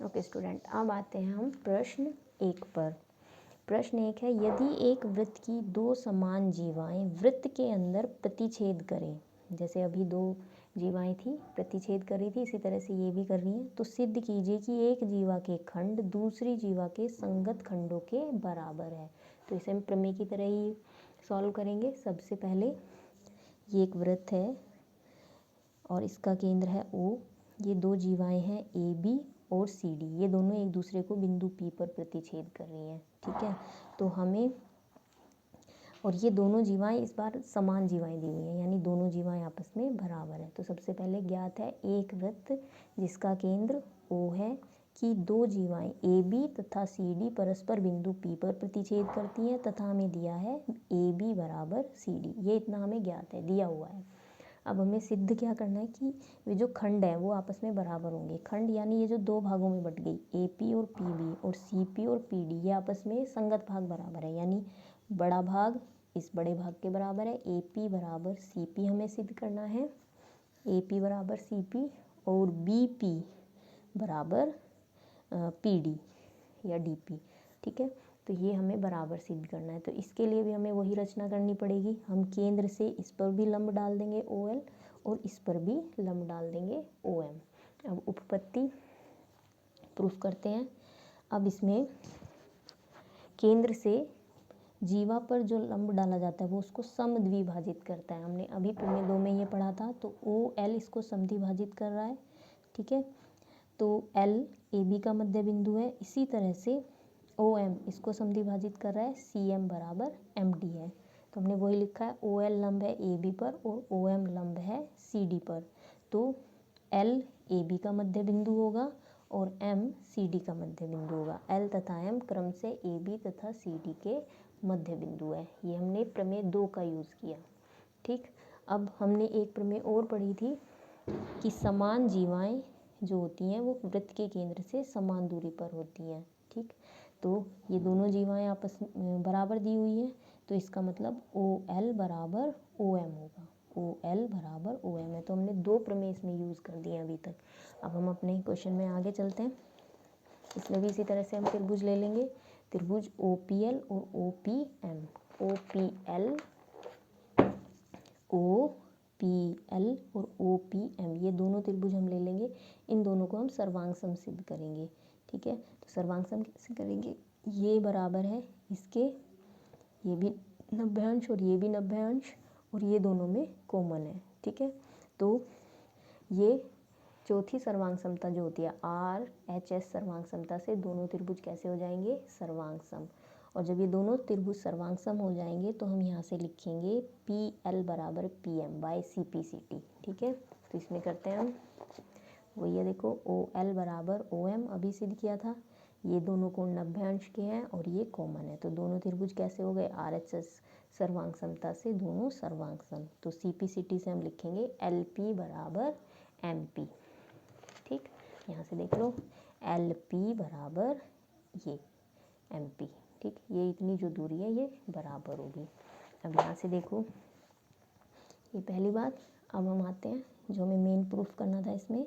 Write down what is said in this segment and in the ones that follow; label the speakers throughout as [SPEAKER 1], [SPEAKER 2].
[SPEAKER 1] Okay student, अब आते हैं हम प्रश्न 1 पर। प्रश्न 1 है, यदि एक वृत्त की दो समान जीवाएं वृत्त के अंदर प्रतिच्छेद करें, जैसे अभी दो जीवाएं थी प्रतिच्छेद कर रही थी, इसी तरह से ये भी कर रही हैं, तो सिद्ध कीजिए कि एक जीवा के खंड दूसरी जीवा के संगत खंडों के बराबर है। तो इसे हम प्रमेय की तरह ही सॉल्व करेंगे। सबसे पहले ये एक वृत्त है और इसका केंद्र है O। ये दो जीवाएं हैं AB और CD, ये दोनों एक दूसरे को बिंदु P पर प्रतिच्छेद कर रही हैं। ठीक है, तो हमें, और ये दोनों जीवाएं इस बार समान जीवाएं दी हुई हैं, यानी दोनों जीवाएं आपस में बराबर है। तो सबसे पहले ज्ञात है एक वृत्त जिसका केंद्र O है कि दो जीवाएं AB तथा CD परस्पर बिंदु P पर प्रतिच्छेद करती हैं, तथा हमें दिया है AB बराबर CD। ये इतना हमें ज्ञात है, दिया हुआ है। अब हमें सिद्ध क्या करना है कि वे जो खंड है वो आपस में बराबर होंगे। खंड यानी ये जो दो भागों में बट गई AP और PB और CP और PD, ये आपस में संगत भाग बराबर है, यानी बड़ा भाग इस बड़े भाग के बराबर है। AP बराबर CP हमें सिद्ध करना है, AP बराबर CP, और BP बराबर PD या DP। ठीक है, तो ये हमें बराबर सिद्ध करना है। तो इसके लिए भी हमें वही रचना करनी पड़ेगी। हम केंद्र से इस पर भी लंब डाल देंगे OL और इस पर भी लंब डाल देंगे OM। अब उपपत्ति प्रूफ करते हैं। अब इसमें केंद्र से जीवा पर जो लंब डाला जाता है वो उसको समद्विभाजित करता है। हमने अभी प्रमेय 2 में ये पढ़ा था। तो OL इसको समद्विभाजित कर रहा है। ठीक है, तो L AB का मध्य बिंदु है, इसी तरह से OM इसको समद्विभाजित कर रहा है, CM बराबर MD है। तो हमने वही लिखा है, OL लंब है AB पर और OM लंब है CD पर। तो L AB का मध्य बिंदु होगा और M CD का मध्य बिंदु होगा। L तथा M क्रम से AB तथा CD के मध्य बिंदु है। ये हमने प्रमेय 2 का यूज़ किया। ठीक, अब हमने एक प्रमेय और पढ़ी थी कि समान जीवाएं जो होती हैं वो वृत्त के केंद्र से समान दूरी पर होती हैं। ठीक, तो ये दोनों जीवाएं आपस में बराबर दी हुई हैं, तो इसका मतलब OL बराबर OM होगा। OL बराबर OM है। तो हमने 2 प्रमेय इसमें यूज़ कर दिए अभी तक। अब हम अपने क्वेश्चन में आगे चलते हैं। इसमें भी इसी तरह से हम त्रिभुज ले लेंगे, त्रिभुज OPL और OPM। OPL और OPM, ये दोनों त्रिभुज हम ले लेंगे। इन दोनों को हम सर्वांग सम सिद्ध करेंगे। ठीक है, तो सर्वांग सम कैसे करेंगे, ये बराबर है इसके, ये भी 90 अंश और ये भी 90 अंश, और ये दोनों में कॉमन है। ठीक है, तो ये चौथी सर्वांग समता जो होती है RHS सर्वांग समता से दोनों त्रिभुज कैसे हो जाएंगे, सर्वांग सम। और जब ये दोनों त्रिभुज सर्वांग सम हो जाएंगे तो हम यहाँ से लिखेंगे PL बराबर PM बाय CPCT। ठीक है, तो इसमें करते हैं हम वही है, देखो OL बराबर OM अभी सिद्ध किया था। ये दोनों कोण 90 अंश के हैं और ये कॉमन है, तो दोनों त्रिभुज कैसे हो गए, RHS सर्वांग समता से दोनों सर्वांग सम। तो CPCT से हम लिखेंगे LP बराबर MP। ठीक, यहाँ से देख लो LP बराबर ये MP। ठीक, ये इतनी जो दूरी है ये बराबर होगी। अब यहाँ से देखो ये पहली बात। अब हम आते हैं जो हमें मेन प्रूफ करना था। इसमें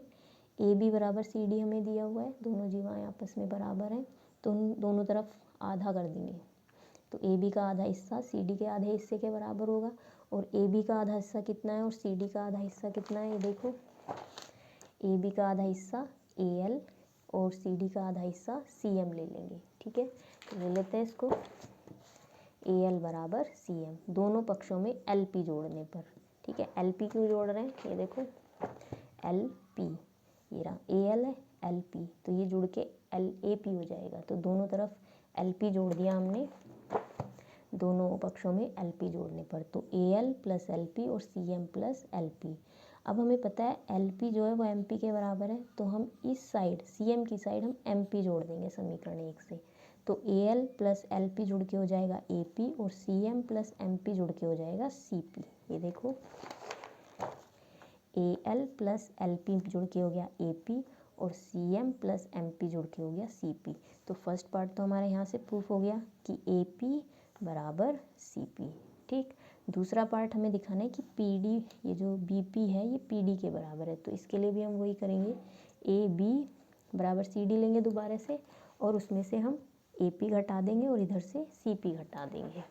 [SPEAKER 1] AB बराबर CD हमें दिया हुआ है, दोनों जीवाएं आपस में बराबर हैं, तो दोनों तरफ आधा कर देंगे। तो AB का आधा हिस्सा CD के आधे हिस्से के बराबर होगा, और AB का आधा हिस्सा कितना है और CD का आधा हिस्सा कितना है, ये देखो AB का आधा हिस्सा AL और CD का आधा हिस्सा CM ले लेंगे। ठीक है, तो ले लेते हैं इसको, AL बराबर CM, दोनों पक्षों में LP जोड़ने पर। ठीक है, LP क्यों जोड़ रहे हैं, ये देखो LP, ये रहा AL है LP, तो ये जुड़ के LAP हो जाएगा। तो दोनों तरफ LP जोड़ दिया हमने, दोनों पक्षों में LP जोड़ने पर, तो AL प्लस LP और CM प्लस LP। अब हमें पता है LP जो है वो MP के बराबर है, तो हम इस साइड CM की साइड हम MP जोड़ देंगे समीकरण 1 से। तो AL प्लस LP जुड़ के हो जाएगा AP और CM प्लस MP जुड़ के हो जाएगा CP। ये देखो AL प्लस LP जुड़ के हो गया AP और CM प्लस MP जुड़ के हो गया CP। तो फर्स्ट पार्ट तो हमारे यहाँ से प्रूफ हो गया कि AP बराबर CP। ठीक, दूसरा पार्ट हमें दिखाना है कि PD, ये जो BP है ये PD के बराबर है। तो इसके लिए भी हम वही करेंगे, AB बराबर सी डी लेंगे दोबारा से, और उसमें से हम ए पी घटा देंगे और इधर से सी पी घटा देंगे।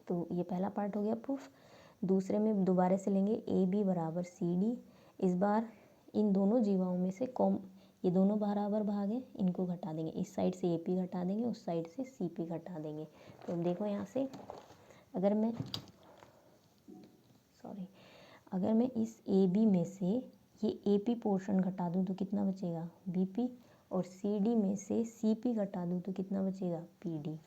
[SPEAKER 1] तो ये पहला पार्ट हो गया प्रूफ। दूसरे में दोबारा से लेंगे ए बी बराबर सी डी। इस बार इन दोनों जीवाओं में से ये दोनों बराबर भाग हैं, इनको घटा देंगे। इस साइड से ए पी घटा देंगे, उस साइड से सी पी घटा देंगे। तो अब देखो यहाँ से अगर मैं इस ए बी में से ये ए पी पोर्शन घटा दूँ तो कितना बचेगा बी पी, और सी डी में से सी पी घटा दूँ तो कितना बचेगा पी डी।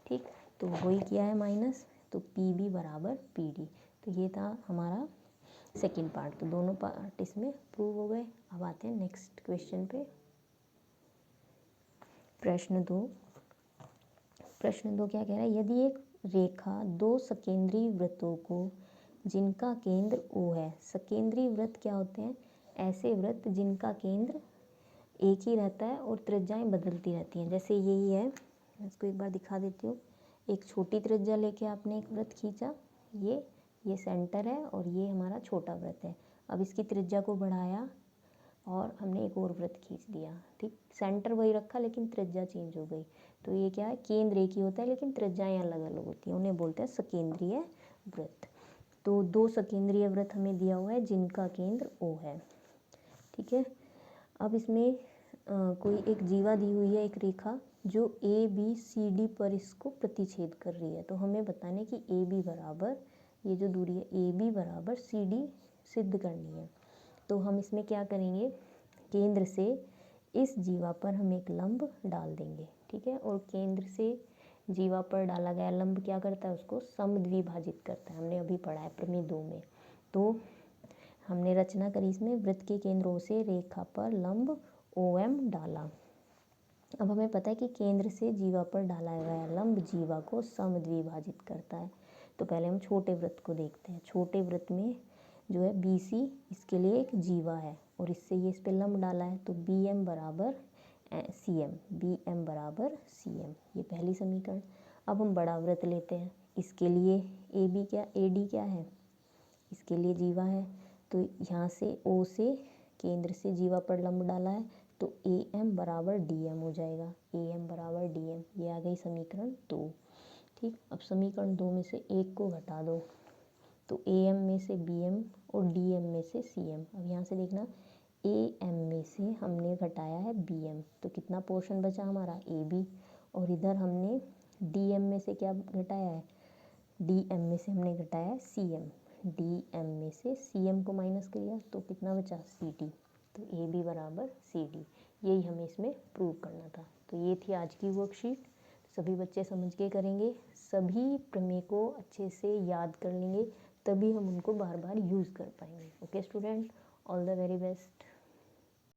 [SPEAKER 1] ठीक, तो वही किया है माइनस, तो पी बी बराबर पी डी। तो ये था हमारा सेकंड पार्ट। तो दोनों पार्ट इसमें प्रूव हो गए। अब आते हैं नेक्स्ट क्वेश्चन पे। प्रश्न दो क्या कह रहा है, यदि एक रेखा दो सकेंद्री वृत्तों को जिनका केंद्र O है। सकेंद्री वृत्त क्या होते हैं? ऐसे वृत्त जिनका केंद्र एक ही रहता है और त्रिज्याएं बदलती रहती हैं। जैसे यही है, मैं इसको एक बार दिखा देती हूँ। एक छोटी त्रिज्या लेके आपने एक वृत्त खींचा, ये सेंटर है और ये हमारा छोटा वृत्त है। अब इसकी त्रिज्या को बढ़ाया और हमने एक और वृत्त खींच दिया। ठीक, सेंटर वही रखा लेकिन त्रिज्या चेंज हो गई। तो ये क्या है, केंद्र एक ही होता है लेकिन त्रिज्याएं अलग अलग होती हैं, उन्हें बोलते हैं सकेंद्रीय वृत्त। तो दो सकेंद्रीय वृत्त हमें दिया हुआ है जिनका केंद्र O है। ठीक है, अब इसमें कोई एक जीवा दी हुई है, एक रेखा जो ए बी सी डी पर इसको प्रतिच्छेद कर रही है। तो हमें बताना है कि ए बी बराबर, ये जो दूरी है ए बी बराबर सी डी सिद्ध करनी है। तो हम इसमें क्या करेंगे, केंद्र से इस जीवा पर हम एक लंब डाल देंगे। ठीक है, और केंद्र से जीवा पर डाला गया लंब क्या करता है, उसको समद्विभाजित करता है। हमने अभी पढ़ा है प्रमेय 2 में। तो हमने रचना करी इसमें, वृत्त के केंद्रों से रेखा पर लंब OM डाला। अब हमें पता है कि केंद्र से जीवा पर डाला गया लंब जीवा को समद्विभाजित करता है। तो पहले हम छोटे वृत्त को देखते हैं। छोटे वृत्त में जो है BC, इसके लिए एक जीवा है और इससे ये इस पे लंब डाला है। तो BM बराबर CM, BM बराबर CM, ये पहली समीकरण। अब हम बड़ा वृत्त लेते हैं। इसके लिए AD क्या है, इसके लिए जीवा है। तो यहाँ से O से केंद्र से जीवा पर लंब डाला है, तो AM बराबर DM हो जाएगा। AM बराबर DM, ये आ गई समीकरण 2। ठीक, अब समीकरण 2 में से एक को घटा दो, तो AM में से BM और DM में से CM। अब यहाँ से देखना, AM में से हमने घटाया है BM, तो कितना पोर्शन बचा हमारा AB, और इधर हमने DM में से क्या घटाया है, DM में से हमने घटाया है CM। DM में से CM को माइनस किया तो कितना बचा CD। तो AB बराबर CD, यही हमें इसमें प्रूव करना था। तो ये थी आज की वर्कशीट। सभी बच्चे समझ के करेंगे, सभी प्रमेय को अच्छे से याद कर लेंगे, तभी हम उनको बार बार यूज़ कर पाएंगे। Okay student, all the very best.